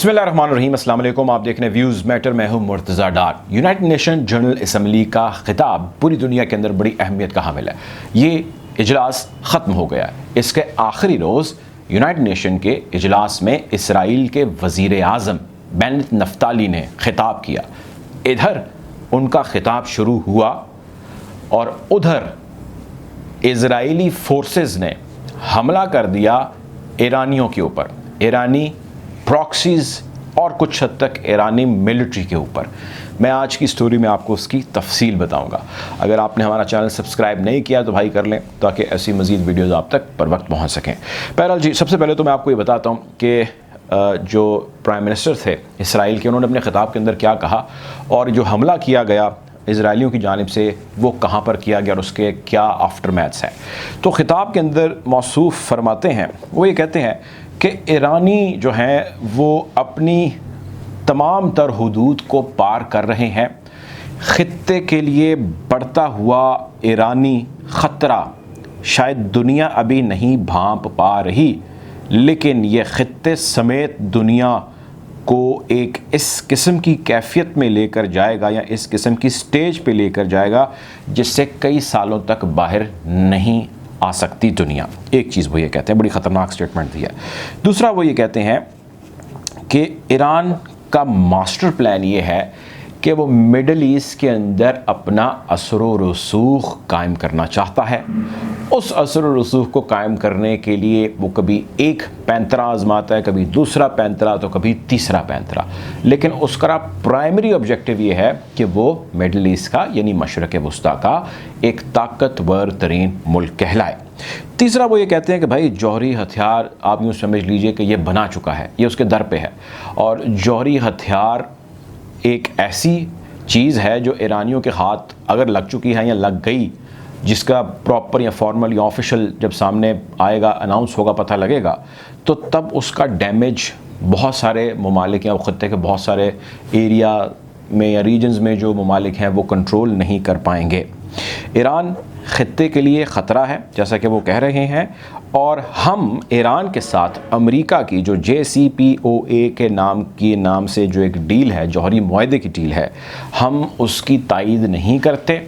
बिस्मिल्लाहिर्रहमानिर्रहीम, अस्सलाम वालेकुम। आप देख रहे हैं व्यूज़ मैटर। मैं हूं मुर्तज़ा डार। यूनाइटेड नेशन जनरल असम्बली का खिताब पूरी दुनिया के अंदर बड़ी अहमियत का हामिल है। ये इजलास ख़त्म हो गया। इसके आखिरी रोज़ यूनाइटेड नेशन के इजलास में इसराइल के वज़ीर आज़म बेनेट नफ्ताली ने खिताब किया। इधर उनका खिताब शुरू हुआ और उधर इजराइली फोर्सेस ने हमला कर दिया ईरानियों के ऊपर, ईरानी प्रॉक्सीज़ और कुछ हद तक ईरानी मिलिट्री के ऊपर। मैं आज की स्टोरी में आपको उसकी तफसील बताऊंगा। अगर आपने हमारा चैनल सब्सक्राइब नहीं किया तो भाई कर लें, ताकि ऐसी मज़ीद वीडियोज़ आप तक पर वक्त पहुँच सकें। बहरहाल जी, सबसे पहले तो मैं आपको ये बताता हूँ कि जो प्राइम मिनिस्टर थे इसराइल के, उन्होंने अपने ख़िताब के अंदर क्या कहा और जो हमला किया गया इसराइलियों की जानिब से वो कहाँ पर किया गया और उसके क्या आफ्टर मैथ्स हैं। तो ख़िताब के अंदर मौसूफ़ फरमाते हैं, वो ये कहते हैं कि ईरानी जो हैं वो अपनी तमाम तर हुदूद को पार कर रहे हैं। ख़ित्ते के लिए बढ़ता हुआ ईरानी ख़तरा शायद दुनिया अभी नहीं भांप पा रही, लेकिन ये ख़ित्ते समेत दुनिया को एक इस किस्म की कैफियत में लेकर जाएगा या इस किस्म की स्टेज पे लेकर जाएगा जिससे कई सालों तक बाहर नहीं आ सकती दुनिया। एक चीज़ वो ये कहते हैं, बड़ी ख़तरनाक स्टेटमेंट दी है। दूसरा वो ये कहते हैं कि ईरान का मास्टर प्लान ये है कि वो मिडल ईस्ट के अंदर अपना असर व रसूख कायम करना चाहता है। उस असर व रसूख को कायम करने के लिए वो कभी एक पैंतरा आजमाता है, कभी दूसरा पैंतरा, तो कभी तीसरा पैंतरा, लेकिन उसका प्राइमरी ऑब्जेक्टिव ये है कि वो मिडल ईस्ट का यानी मशरक़ वस्ता का एक ताकतवर तरीन मुल्क कहलाए। तीसरा वो ये कहते हैं कि भाई जौहरी हथियार आप यूँ समझ लीजिए कि ये बना चुका है, ये उसके दर पे है, और जौहरी हथियार एक ऐसी चीज़ है जो ईरानियों के हाथ अगर लग चुकी है या लग गई, जिसका प्रॉपर या फॉर्मल या ऑफिशियल जब सामने आएगा, अनाउंस होगा, पता लगेगा, तो तब उसका डैमेज बहुत सारे ममालिक या ख़त्ते के बहुत सारे एरिया में या रीजन्स में जो ममालिक हैं वो कंट्रोल नहीं कर पाएंगे। ईरान ख़त्ते के लिए ख़तरा है जैसा कि वो कह रहे हैं, और हम ईरान के साथ अमेरिका की जो JCPOA के नाम से जो एक डील है, जौहरी मुआहदे की डील है, हम उसकी तायीद नहीं करते।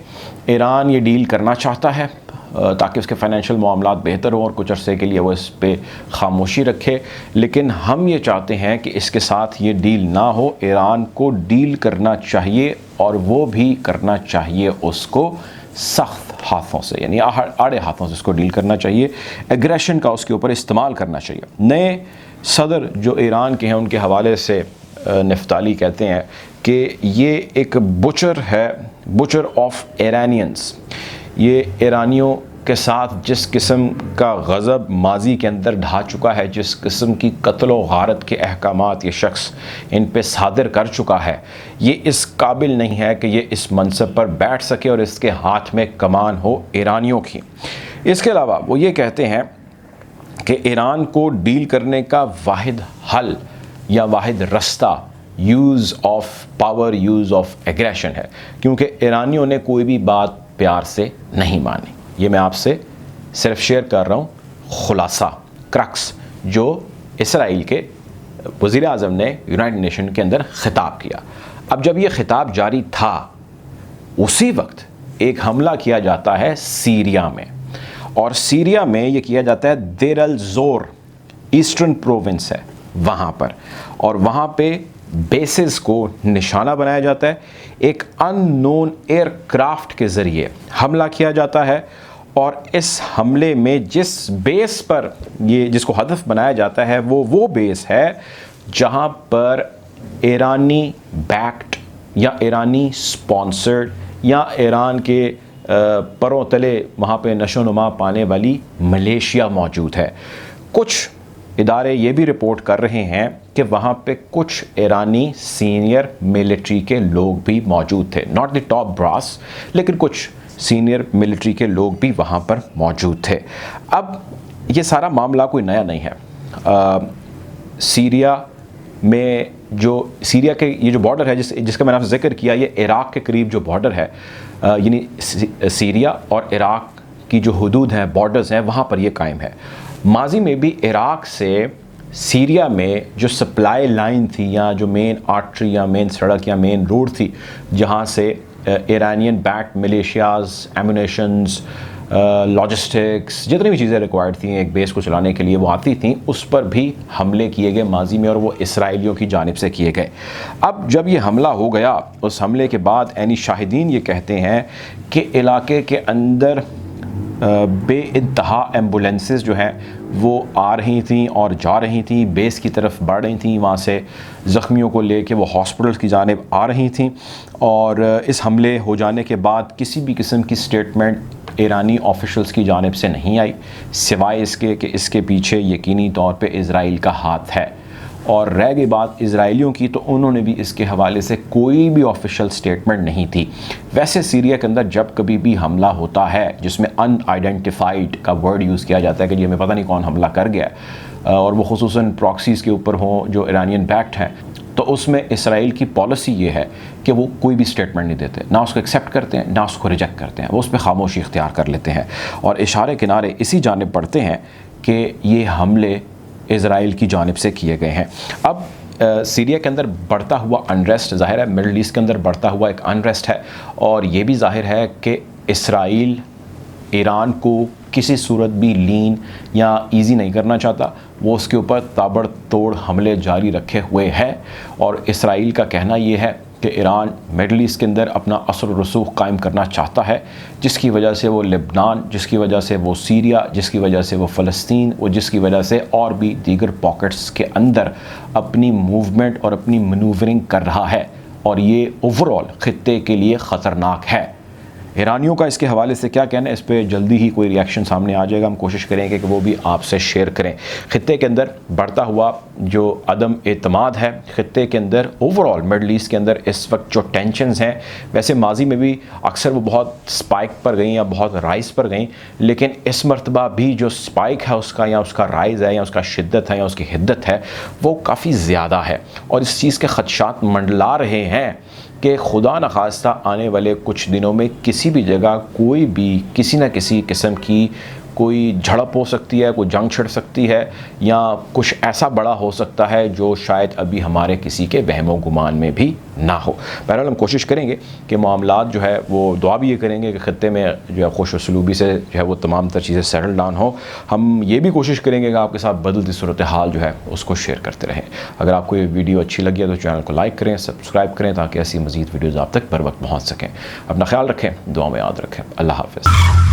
ईरान ये डील करना चाहता है ताकि उसके फ़ाइनेंशियल मामलात बेहतर हो और कुछ अरसे के लिए वो इस पे खामोशी रखे, लेकिन हम ये चाहते हैं कि इसके साथ ये डील ना हो। ईरान को डील करना चाहिए और वो भी करना चाहिए उसको सख्त हाथों से, यानी आड़े हाथों से उसको डील करना चाहिए। एग्रेशन का उसके ऊपर इस्तेमाल करना चाहिए। नए सदर जो ईरान के हैं उनके हवाले से नफ्ताली कहते हैं कि ये एक बुचर है, बुचर ऑफ ईरानियंस। ये ईरानियों के साथ जिस किस्म का गज़ब माजी के अंदर ढा चुका है, जिस किस्म की कत्ल व गारत के अहकामात ये शख्स इन पे सादिर कर चुका है, ये इस काबिल नहीं है कि ये इस मनसब पर बैठ सके और इसके हाथ में कमान हो ईरानियों की। इसके अलावा वो ये कहते हैं कि ईरान को डील करने का वाहिद हल या वाहिद रास्ता use of power, use of aggression है, क्योंकि ईरानियों ने कोई भी बात प्यार से नहीं मानी। ये मैं आपसे सिर्फ शेयर कर रहा हूँ खुलासा, क्रक्स जो इसराइल के वज़ीर आज़म ने यूनाइटेड नेशन के अंदर ख़िताब किया। अब जब ये ख़िताब जारी था, उसी वक्त एक हमला किया जाता है सीरिया में, और सीरिया में ये किया जाता है देर अल ज़ोर, ईस्टर्न प्रोविंस है वहाँ पर, और वहाँ पे बेसेस को निशाना बनाया जाता है। एक अननोन एयरक्राफ्ट के ज़रिए हमला किया जाता है, और इस हमले में जिस बेस पर ये जिसको हदफ बनाया जाता है वो बेस है जहाँ पर ईरानी बैक्ड या ईरानी स्पॉन्सर्ड या ईरान के परों तले वहाँ पे नशोनुमा पाने वाली मलेशिया मौजूद है। कुछ इदारे ये भी रिपोर्ट कर रहे हैं कि वहाँ पे कुछ ईरानी सीनियर मिलिट्री के लोग भी मौजूद थे, नॉट द टॉप ब्रास, लेकिन कुछ सीनियर मिलिट्री के लोग भी वहाँ पर मौजूद थे। अब ये सारा मामला कोई नया नहीं है। सीरिया में जो सीरिया के ये जो बॉर्डर है जिसका मैंने आपसे जिक्र किया, ये इराक़ के करीब जो बॉर्डर है, यानी सीरिया और इराक़ की जो हदूद हैं, बॉर्डर्स हैं, वहाँ पर ये कायम है। माजी में भी इराक़ से सीरिया में जो सप्लाई लाइन थी या जो मेन आर्टरी या मेन सड़क या मेन रोड थी जहाँ से ईरानियन बैक्ड मिलिशियाज, एमुनेशंस, लॉजिस्टिक्स, जितनी भी चीज़ें रिक्वायर्ड थी एक बेस को चलाने के लिए वो आती थी, उस पर भी हमले किए गए माजी में और वो इसराइलियों की जानिब से किए गए। अब जब ये हमला हो गया, उस हमले के बाद ऐनी शाहिदीन ये कहते हैं कि इलाके के अंदर बेइंतहा एम्बुलेंसेस जो हैं वो आ रही थी और जा रही थी, बेस की तरफ बढ़ रही थी, वहाँ से ज़ख्मियों को लेके वो हॉस्पिटल्स की जानिब आ रही थी। और इस हमले हो जाने के बाद किसी भी किस्म की स्टेटमेंट ईरानी ऑफिशल्स की जानिब से नहीं आई, सिवाय इसके कि इसके पीछे यकीनी तौर पे इज़राइल का हाथ है। और रह गई बात इज़राइलियों की, तो उन्होंने भी इसके हवाले से कोई भी ऑफिशियल स्टेटमेंट नहीं थी। वैसे सीरिया के अंदर जब कभी भी हमला होता है जिसमें अनआइडेंटिफाइड का वर्ड यूज़ किया जाता है कि जी हमें पता नहीं कौन हमला कर गया, और वो खुसूसन प्रॉक्सीज़ के ऊपर हों जो ईरानियन बैक्ड हैं, तो उसमें इसराइल की पॉलिसी ये है कि वो कोई भी स्टेटमेंट नहीं देते, ना उसको एक्सेप्ट करते हैं ना उसको रिजेक्ट करते हैं, वो उस पर खामोशी इख्तियार कर लेते हैं और इशारे किनारे इसी जानिब पढ़ते हैं कि ये हमले इज़राइल की जानिब से किए गए हैं। अब सीरिया के अंदर बढ़ता हुआ अनरेस्ट ज़ाहिर है, मिडल ईस्ट के अंदर बढ़ता हुआ एक अनरेस्ट है, और ये भी ज़ाहिर है कि इसराइल ईरान को किसी सूरत भी लीन या इजी नहीं करना चाहता, वो उसके ऊपर ताबड़तोड़ हमले जारी रखे हुए है। और इसराइल का कहना ये है कि ईरान मिडल ईस्ट के अंदर अपना असर व रसूख कायम करना चाहता है, जिसकी वजह से वो लेबनान, जिसकी वजह से वो सीरिया, जिसकी वजह से वो फ़लस्तीन, और जिसकी वजह से और भी दीगर पॉकेट्स के अंदर अपनी मूवमेंट और अपनी मनूवरिंग कर रहा है, और ये ओवरऑल ख़ित्ते के लिए ख़तरनाक है। ईरानियों का इसके हवाले से क्या कहना है, इस पर जल्दी ही कोई रिएक्शन सामने आ जाएगा, हम कोशिश करेंगे कि वो भी आपसे शेयर करें। ख़ित्ते के अंदर बढ़ता हुआ जो अदम एतमाद है ख़ित्ते के अंदर, ओवरऑल मिडल ईस्ट के अंदर इस वक्त जो टेंशन्स हैं, वैसे माजी में भी अक्सर वो बहुत स्पाइक पर गई या बहुत राइज पर गई, लेकिन इस मरतबा भी जो स्पाइक है उसका या उसका राइज़ है या उसका शिद्दत है या उसकी हिद्दत है वो काफ़ी ज़्यादा है। और इस चीज़ के खदशात मंडला रहे हैं कि खुदा न खास्ता आने वाले कुछ दिनों में किसी भी जगह कोई भी किसी न किसी किस्म की कोई झड़प हो सकती है, कोई जंग छिड़ सकती है, या कुछ ऐसा बड़ा हो सकता है जो शायद अभी हमारे किसी के वहमो गुमान में भी ना हो। बहरहाल हम कोशिश करेंगे कि मामलात जो है वो दुआ भी ये करेंगे कि ख़ित्ते में जो है खुश उसलूबी से जो है वो तमाम तर चीज़ें सेटल डाउन हो। हम ये भी कोशिश करेंगे कि आपके साथ बदलती सूरत हाल जो है उसको शेयर करते रहें। अगर आपको ये वीडियो अच्छी लगी है तो चैनल को लाइक करें, सब्सक्राइब करें, ताकि ऐसी मज़ीद वीडियोज़ आप तक बर वक्त पहुँच सकें। अपना ख्याल रखें, दुआ में याद रखें। अल्लाह हाफ़िज़।